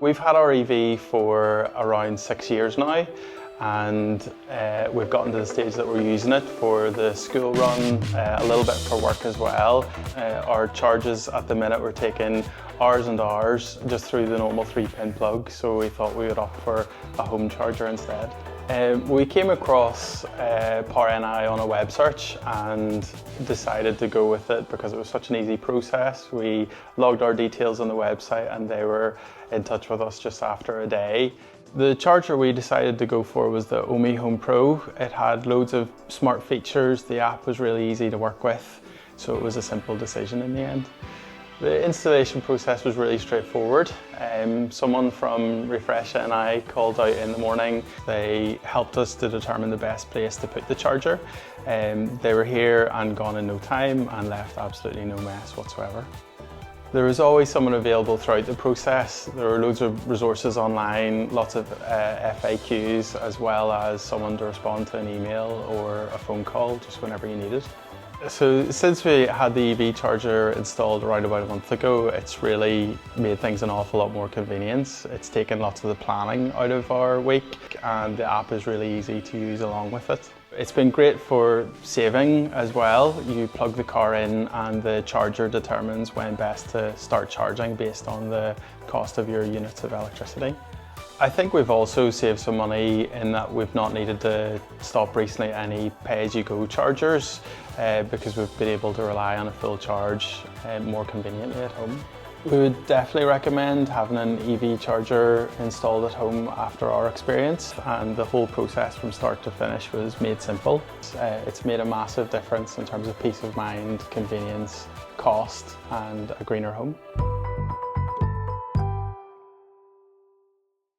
We've had our EV for around 6 years now, and we've gotten to the stage that we're using it for the school run, a little bit for work as well. Our charges at the minute, we're taking hours and hours just through the normal 3-pin plug, so we thought we would opt for a home charger instead. We came across Power NI on a web search and decided to go with it because it was such an easy process. We logged our details on the website and they were in touch with us just after a day. The charger we decided to go for was the Omi Home Pro. It had loads of smart features, the app was really easy to work with, so it was a simple decision in the end. The installation process was really straightforward. Someone from Refresh NI called out in the morning. They helped us to determine the best place to put the charger. They were here and gone in no time and left absolutely no mess whatsoever. There was always someone available throughout the process. There were loads of resources online, lots of FAQs, as well as someone to respond to an email or a phone call just whenever you needed. So since we had the EV charger installed around about a month ago, it's really made things an awful lot more convenient. It's taken lots of the planning out of our week and the app is really easy to use along with it. It's been great for saving as well. You plug the car in and the charger determines when best to start charging based on the cost of your units of electricity. I think we've also saved some money in that we've not needed to stop recently any pay-as-you-go chargers because we've been able to rely on a full charge more conveniently at home. We would definitely recommend having an EV charger installed at home after our experience, and the whole process from start to finish was made simple. It's made a massive difference in terms of peace of mind, convenience, cost and a greener home.